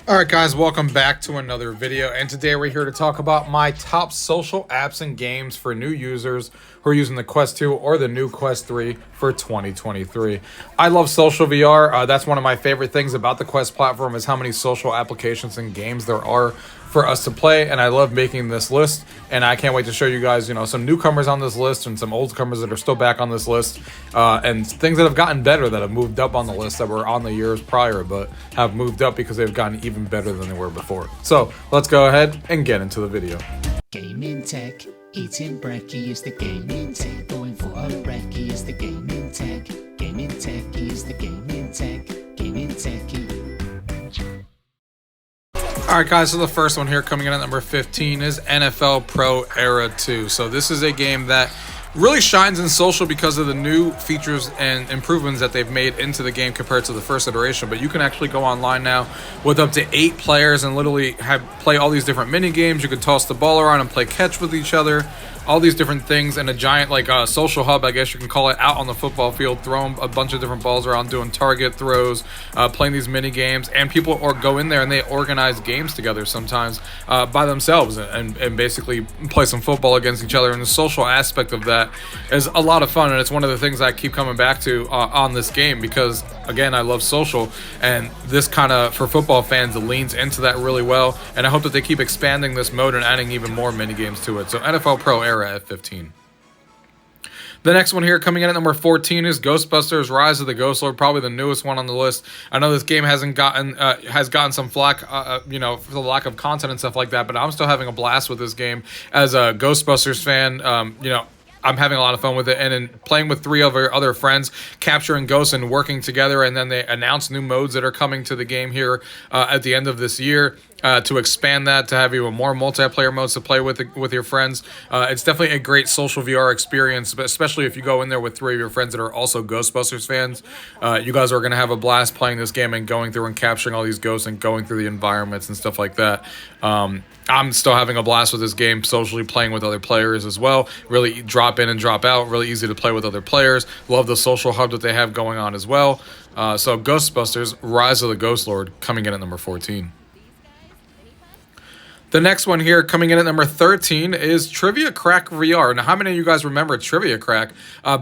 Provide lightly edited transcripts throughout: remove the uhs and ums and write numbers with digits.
Alright guys, welcome back to another video, and today we're here to talk about my top social apps and games for new users who are using the Quest 2 or the new Quest 3 for 2023. I love social VR. That's one of my favorite things about the Quest platform is how many social applications and games there are for us to play, and I love making this list, and I can't wait to show you guys, some newcomers on this list and some oldcomers that are still back on this list, and things that have gotten better, that have moved up on the list, that were on the years prior, but have moved up because they've gotten even better than they were before. So let's go ahead and get into the video. Gaming tech, eating brekkie is the gaming tech. Going for a brekkie is the gaming tech. Gaming tech is the gaming tech. Gaming techie. Alright guys, so the first one here coming in at number 15 is NFL Pro Era 2. So this is a game that really shines in social because of the new features and improvements that they've made into the game compared to the first iteration. But you can actually go online now with up to 8 players and literally play all these different mini games. You can toss the ball around and play catch with each other. All these different things, and a giant social hub, I guess you can call it, out on the football field, throwing a bunch of different balls around, doing target throws, playing these mini games, and people go in there and they organize games together sometimes by themselves and basically play some football against each other. And the social aspect of that is a lot of fun, and it's one of the things I keep coming back to on this game because, again, I love social, and this kind of, for football fans, leans into that really well, and I hope that they keep expanding this mode and adding even more mini games to it. So NFL Pro Era at 15. The next one here coming in at number 14 is Ghostbusters Rise of the Ghost Lord, probably the newest one on the list. I know this game has gotten some flack, for the lack of content and stuff like that, but I'm still having a blast with this game as a Ghostbusters fan. I'm having a lot of fun with it, and in playing with 3 other friends, capturing ghosts and working together, and then they announce new modes that are coming to the game here at the end of this year to expand that, to have even more multiplayer modes to play with your friends. It's definitely a great social VR experience, but especially if you go in there with 3 of your friends that are also Ghostbusters fans. You guys are going to have a blast playing this game and going through and capturing all these ghosts and going through the environments and stuff like that. I'm still having a blast with this game, socially playing with other players as well. Really drop in and drop out, really easy to play with other players. Love the social hub that they have going on as well. So Ghostbusters Rise of the Ghost Lord coming in at number 14. The next one here coming in at number 13 is Trivia Crack VR. Now, how many of you guys remember Trivia Crack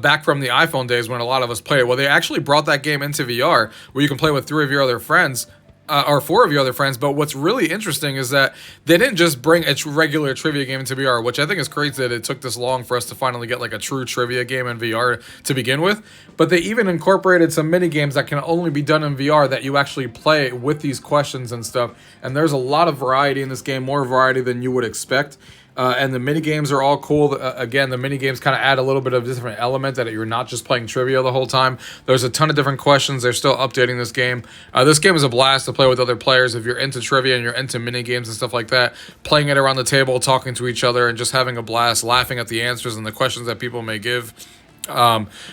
back from the iPhone days when a lot of us played it? Well, they actually brought that game into VR where you can play with 3 of your other friends. Or 4 of your other friends, but what's really interesting is that they didn't just bring a regular trivia game into VR, which I think is crazy that it took this long for us to finally get like a true trivia game in VR to begin with, but they even incorporated some mini games that can only be done in VR that you actually play with these questions and stuff, and there's a lot of variety in this game, more variety than you would expect. And the mini games are all cool. Again, the mini games kind of add a little bit of a different element that you're not just playing trivia the whole time. There's a ton of different questions. They're still updating this game. This game is a blast to play with other players. If you're into trivia and you're into mini games and stuff like that, playing it around the table, talking to each other, and just having a blast, laughing at the answers and the questions that people may give.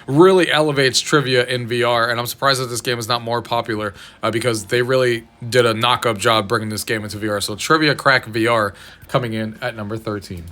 Really elevates trivia in VR, and I'm surprised that this game is not more popular because they really did a knock-up job bringing this game into VR. So Trivia Crack VR coming in at number 13.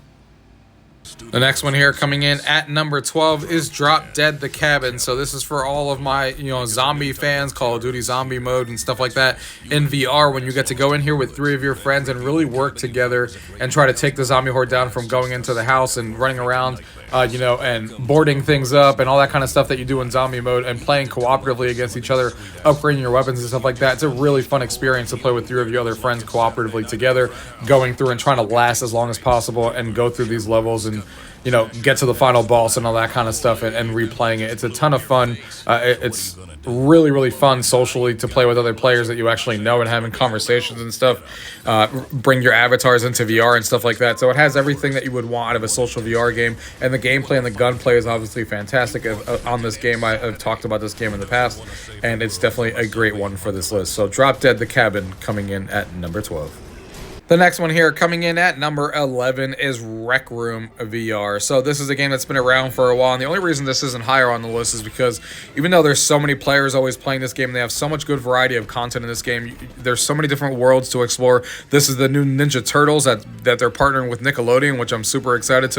The next one here coming in at number 12 is Drop Dead the Cabin. So this is for all of my, zombie fans, Call of Duty zombie mode and stuff like that in VR, when you get to go in here with 3 of your friends and really work together and try to take the zombie horde down from going into the house and running around, and boarding things up and all that kind of stuff that you do in zombie mode, and playing cooperatively against each other, upgrading your weapons and stuff like that. It's a really fun experience to play with 3 of your other friends cooperatively together, going through and trying to last as long as possible and go through these levels and get to the final boss and all that kind of stuff, and replaying it. It's a ton of fun. It's really, really fun socially to play with other players that you actually know and having conversations and stuff. Bring your avatars into VR and stuff like that. So it has everything that you would want out of a social VR game, and the gameplay and the gunplay is obviously fantastic on this game. I've talked about this game in the past, and it's definitely a great one for this list. So Drop Dead the Cabin coming in at number 12. The next one here coming in at number 11 is Rec Room VR. So this is a game that's been around for a while, and the only reason this isn't higher on the list is because even though there's so many players always playing this game, they have so much good variety of content in this game. There's so many different worlds to explore. This is the new Ninja Turtles that they're partnering with Nickelodeon, which I'm super excited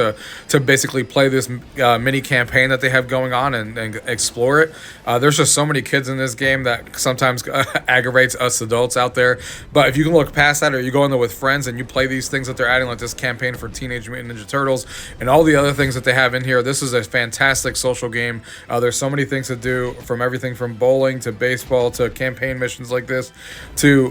to basically play this mini campaign that they have going on and explore it. There's just so many kids in this game that sometimes aggravates us adults out there. But if you can look past that, or you go in there with friends and you play these things that they're adding, like this campaign for Teenage Mutant Ninja Turtles and all the other things that they have in here, this is a fantastic social game. There's so many things to do, from everything from bowling to baseball to campaign missions like this to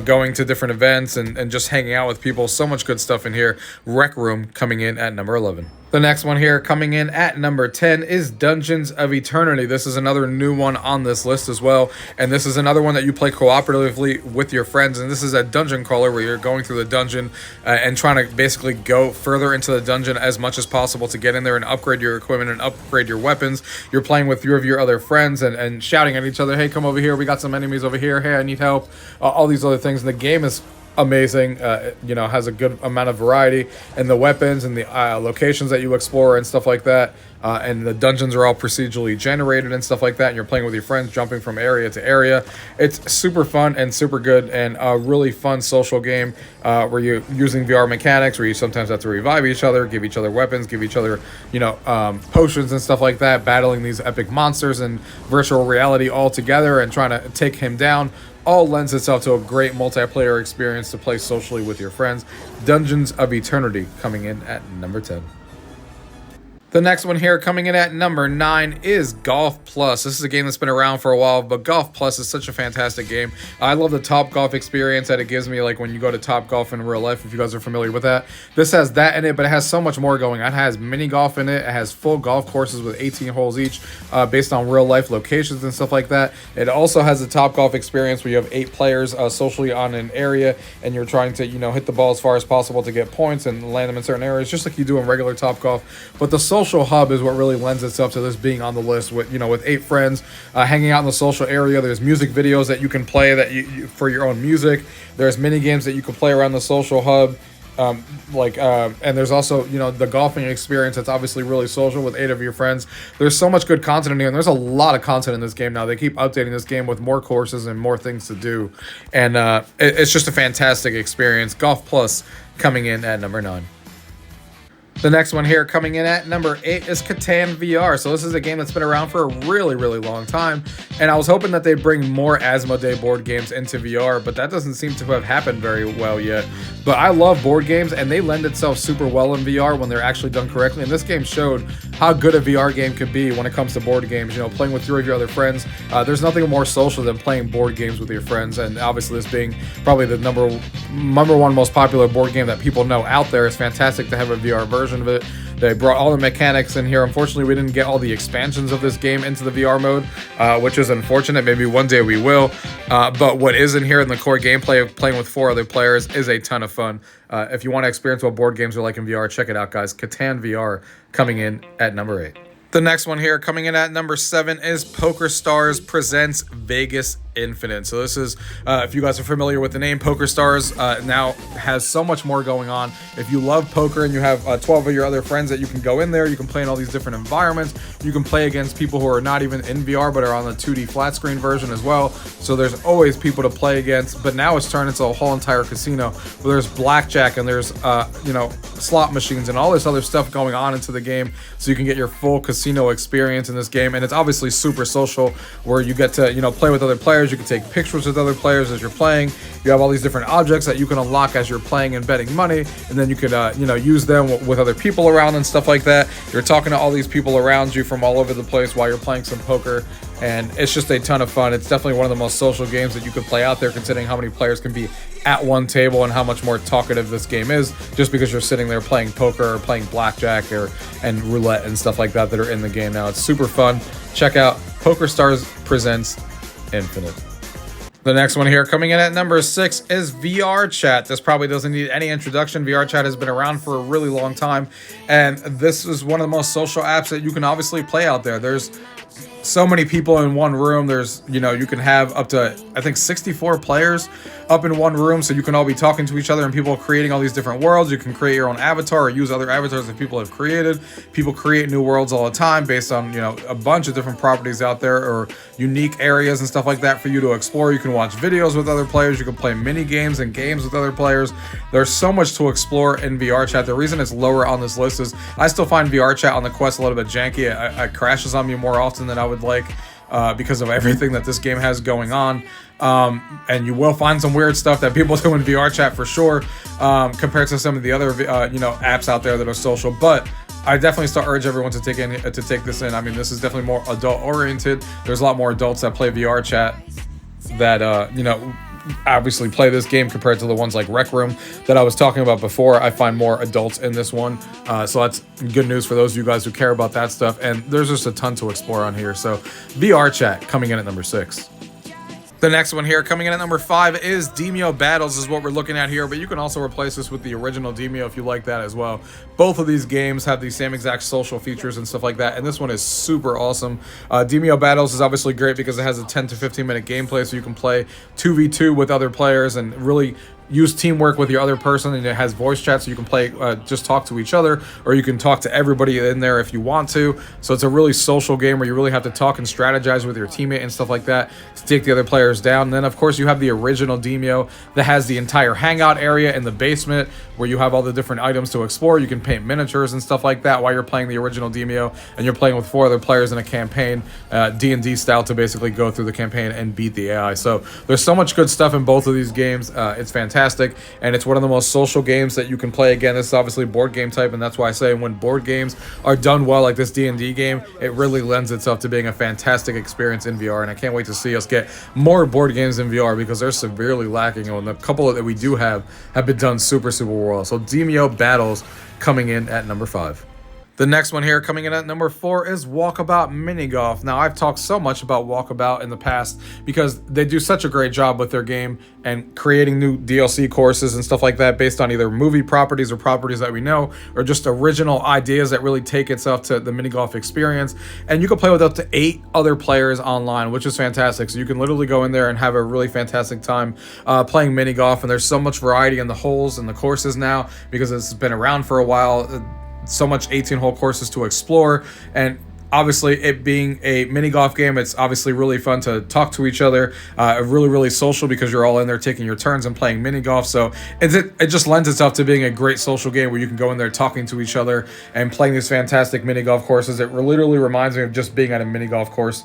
going to different events and just hanging out with people. So much good stuff in here. Rec Room coming in at number 11. The next one here coming in at number 10 is Dungeons of Eternity. This is another new one on this list as well, and this is another one that you play cooperatively with your friends, and this is a dungeon crawler where you're going through the dungeon and trying to basically go further into the dungeon as much as possible to get in there and upgrade your equipment and upgrade your weapons. You're playing with 3 of your other friends and shouting at each other, hey, come over here, we got some enemies over here, hey, I need help, all these other things. And the game is amazing. Has a good amount of variety in the weapons and the locations that you explore and stuff like that, and the dungeons are all procedurally generated and stuff like that, and you're playing with your friends, jumping from area to area. It's super fun and super good, and a really fun social game where you're using VR mechanics, where you sometimes have to revive each other, give each other weapons, give each other potions and stuff like that, battling these epic monsters in virtual reality all together and trying to take him down. All lends itself to a great multiplayer experience to play socially with your friends. Dungeons of Eternity coming in at number 10. The next one here coming in at number 9 is Golf Plus. This is a game that's been around for a while, but Golf Plus is such a fantastic game. I love the Top Golf experience that it gives me, like when you go to Top Golf in real life, if you guys are familiar with that. This has that in it, but it has so much more going on. It has mini golf in it. It has full golf courses with 18 holes each based on real life locations and stuff like that. It also has the Top Golf experience where you have 8 players socially on an area, and you're trying to hit the ball as far as possible to get points and land them in certain areas, just like you do in regular Top Golf. But the social hub is what really lends itself to this being on the list, with 8 friends hanging out in the social area. There's music videos that you can play that you for your own music. There's mini games that you can play around the social hub. And there's also the golfing experience that's obviously really social with 8 of your friends. There's so much good content in here, and there's a lot of content in this game now. They keep updating this game with more courses and more things to do, and it's just a fantastic experience. Golf Plus coming in at number 9. The next one here coming in at number 8 is Katan VR. So this is a game that's been around for a really, really long time. And I was hoping that they'd bring more Asmodee board games into VR, but that doesn't seem to have happened very well yet. But I love board games, and they lend itself super well in VR when they're actually done correctly. And this game showed how good a VR game could be when it comes to board games. Playing with 3 of your other friends. There's nothing more social than playing board games with your friends. And obviously this being probably the number one most popular board game that people know out there, it's fantastic to have a VR version of it. They brought all the mechanics in here. Unfortunately, we didn't get all the expansions of this game into the VR mode, which is unfortunate. Maybe one day we will. But what is in here in the core gameplay of playing with 4 other players is a ton of fun. If you want to experience what board games are like in VR, check it out, guys. Katan VR coming in at number 8. The next one here coming in at number 7 is Poker Stars Presents Vegas Infinite. So this is, if you guys are familiar with the name, Poker Stars now has so much more going on. If you love poker and you have 12 of your other friends that you can go in there, you can play in all these different environments. You can play against people who are not even in VR but are on the 2D flat screen version as well. So there's always people to play against. But now it's turned into a whole entire casino where there's blackjack and there's slot machines and all this other stuff going on into the game, so you can get your full casino experience in this game. And it's obviously super social, where you get to play with other players. You can take pictures with other players as you're playing. You have all these different objects that you can unlock as you're playing and betting money, and then you could use them with other people around and stuff like that. You're talking to all these people around you from all over the place while you're playing some poker, and it's just a ton of fun. It's definitely one of the most social games that you could play out there, considering how many players can be at one table and how much more talkative this game is, just because you're sitting there playing poker or playing blackjack and roulette and stuff like that are in the game now. It's super fun. Check out Poker Stars Presents Infinite. The next one here coming in at number 6 is VRChat. This probably doesn't need any introduction. VRChat has been around for a really long time, and this is one of the most social apps that you can obviously play out there. There's so many people in one room. There's, you know, you can have up to, I think, 64 players up in one room, so you can all be talking to each other, and people are creating all these different worlds. You can create your own avatar or use other avatars that people have created. People create new worlds all the time based on, you know, a bunch of different properties out there or unique areas and stuff like that for you to explore. You can watch videos with other players. You can play mini games and games with other players. There's so much to explore in VRChat. The reason it's lower on this list is I still find VRChat on the Quest a little bit janky. It crashes on me more often than I would like because of everything that this game has going on. And you will find some weird stuff that people do in VRChat for sure, compared to some of the other you know, apps out there that are social. But I definitely still urge everyone to take this in. I mean, this is definitely more adult oriented. There's a lot more adults that play VRChat that you know, obviously play this game compared to the ones like Rec Room that I was talking about before. I find more adults in this one, so that's good news for those of you guys who care about that stuff. And there's just a ton to explore on here. So VRChat coming in at number 6. The next one here coming in at number 5 is Demio Battles is what we're looking at here, but you can also replace this with the original Demio if you like that as well. Both of these games have the same exact social features and stuff like that, and this one is super awesome. Demio Battles is obviously great because it has a 10 to 15 minute gameplay, so you can play 2v2 with other players and really use teamwork with your other person, and it has voice chat, so you can play, just talk to each other, or you can talk to everybody in there if you want to. So it's a really social game where you really have to talk and strategize with your teammate and stuff like that to take the other players down. And then of course you have the original Demio that has the entire hangout area in the basement where you have all the different items to explore. You can paint miniatures and stuff like that while you're playing the original Demio, and you're playing with 4 other players in a campaign, D&D style, to basically go through the campaign and beat the AI. So there's so much good stuff in both of these games. It's fantastic, and it's one of the most social games that you can play. Again, this is obviously board game type, and that's why I say when board games are done well, like this D&D game, it really lends itself to being a fantastic experience in VR. And I can't wait to see us get more board games in VR because they're severely lacking, and the couple that we do have been done super well. So Demio Battles coming in at number 5. The next one here coming in at number 4 is Walkabout Mini Golf. Now, I've talked so much about Walkabout in the past because they do such a great job with their game and creating new DLC courses and stuff like that based on either movie properties or properties that we know, or just original ideas that really take itself to the mini golf experience. And you can play with up to 8 other players online, which is fantastic. So you can literally go in there and have a really fantastic time playing mini golf. And there's so much variety in the holes and the courses now because it's been around for a while. So much 18-hole courses to explore, and obviously it being a mini golf game, it's obviously really fun to talk to each other, really social because you're all in there taking your turns and playing mini golf. So it just lends itself to being a great social game where you can go in there talking to each other and playing these fantastic mini golf courses. It literally reminds me of just being at a mini golf course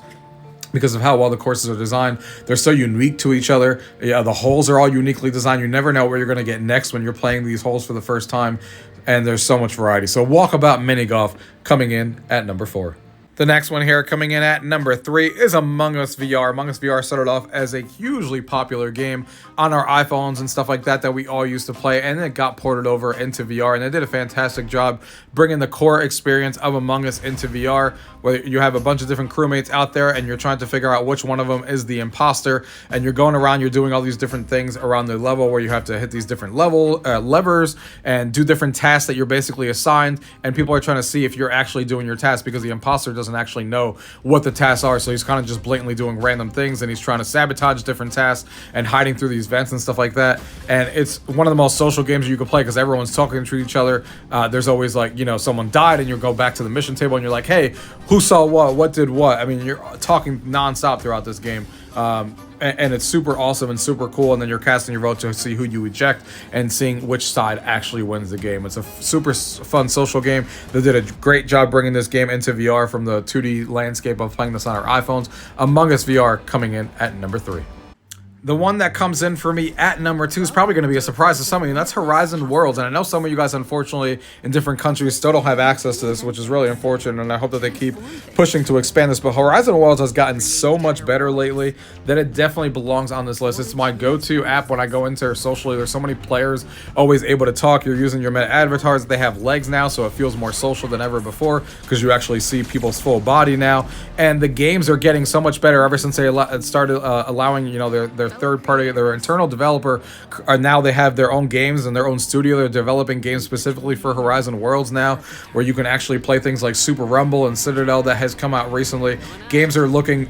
because of how well the courses are designed. They're so unique to each other. Yeah, the holes are all uniquely designed. You never know where you're going to get next when you're playing these holes for the first time, and there's so much variety. So Walkabout Mini Golf coming in at number 4. The next one here coming in at number 3 is Among Us VR. Among Us VR started off as a hugely popular game on our iPhones and stuff like that we all used to play, and it got ported over into VR, and they did a fantastic job bringing the core experience of Among Us into VR, where you have a bunch of different crewmates out there and you're trying to figure out which one of them is the imposter, and you're going around, you're doing all these different things around the level where you have to hit these different levers and do different tasks that you're basically assigned, and people are trying to see if you're actually doing your task because the imposter doesn't actually know what the tasks are, so he's kind of just blatantly doing random things, and he's trying to sabotage different tasks and hiding through these vents and stuff like that. And it's one of the most social games you can play because everyone's talking to each other. There's always, like, you know, someone died and you go back to the mission table and you're like, hey, who saw what did what? I mean, you're talking nonstop throughout this game. And it's super awesome and super cool, and then you're casting your vote to see who you eject and seeing which side actually wins the game. It's a super fun social game. They did a great job bringing this game into VR from the 2D landscape of playing this on our iPhones. Among Us VR coming in at number 3. The one that comes in for me at number 2 is probably going to be a surprise to some of you, and that's Horizon Worlds. And I know some of you guys, unfortunately, in different countries still don't have access to this, which is really unfortunate, and I hope that they keep pushing to expand this. But Horizon Worlds has gotten so much better lately that it definitely belongs on this list. It's my go-to app when I go into socially. There's so many players always able to talk. You're using your meta avatars. They have legs now, so it feels more social than ever before because you actually see people's full body now. And the games are getting so much better ever since they started allowing, you know, their their third party, their internal developer, now they have their own games and their own studio. They're developing games specifically for Horizon Worlds now, where you can actually play things like Super Rumble and Citadel that has come out recently. Games are looking,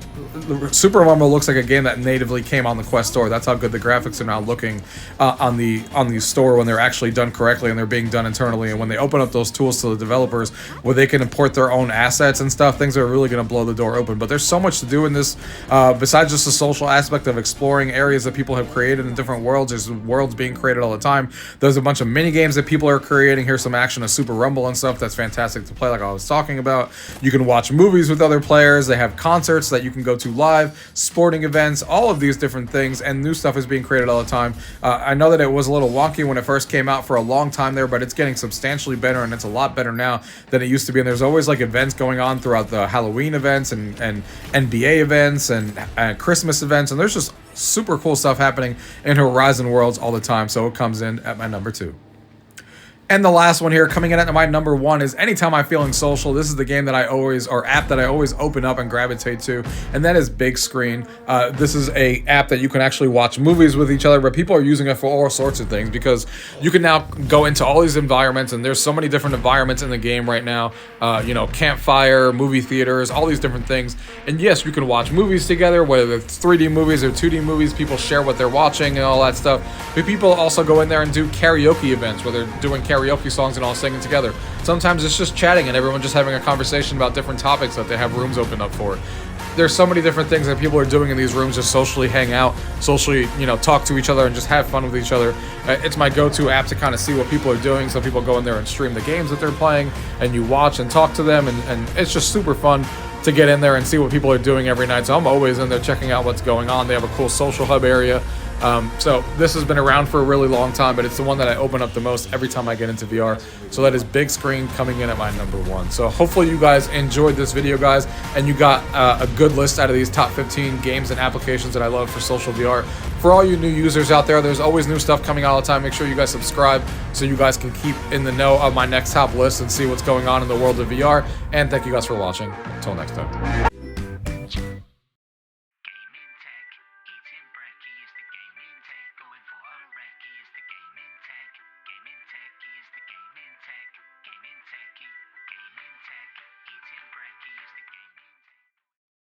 Super Rumble looks like a game that natively came on the Quest store. That's how good the graphics are now looking on the store when they're actually done correctly and they're being done internally. And when they open up those tools to the developers where they can import their own assets and stuff, things are really going to blow the door open. But there's so much to do in this, besides just the social aspect of exploring areas that people have created in different worlds. There's worlds being created all the time. There's a bunch of mini games that people are creating. Here's some action of Super Rumble and stuff that's fantastic to play, like I was talking about. You can watch movies with other players. They have concerts that you can go to live, sporting events, all of these different things, and new stuff is being created all the time. I know that it was a little wonky when it first came out for a long time there, but it's getting substantially better, and it's a lot better now than it used to be. And there's always like events going on throughout the Halloween events and NBA events and Christmas events, and there's just super cool stuff happening in Horizon Worlds all the time. So it comes in at my number 2. And the last one here, coming in at my number 1, is anytime I'm feeling social, this is the game that I always, or app that I always open up and gravitate to, and that is Big Screen. This is a app that you can actually watch movies with each other, but people are using it for all sorts of things because you can now go into all these environments, and there's so many different environments in the game right now. Campfire, movie theaters, all these different things. And yes, you can watch movies together, whether it's 3D movies or 2D movies. People share what they're watching and all that stuff. But people also go in there and do karaoke events where they're doing karaoke songs and all singing together. Sometimes it's just chatting and everyone just having a conversation about different topics that they have rooms opened up for. There's so many different things that people are doing in these rooms, just socially hang out, socially, talk to each other and just have fun with each other. It's my go-to app to kind of see what people are doing. So people go in there and stream the games that they're playing, and you watch and talk to them, and it's just super fun to get in there and see what people are doing every night. So I'm always in there checking out what's going on. They have a cool social hub area. So this has been around for a really long time, but it's the one that I open up the most every time I get into VR. So that is Big Screen, coming in at my number 1. So hopefully you guys enjoyed this video, guys, and you got a good list out of these top 15 games and applications that I love for social VR. For all you new users out there, there's always new stuff coming out all the time. Make sure you guys subscribe so you guys can keep in the know of my next top list and see what's going on in the world of VR. And thank you guys for watching. Until next time.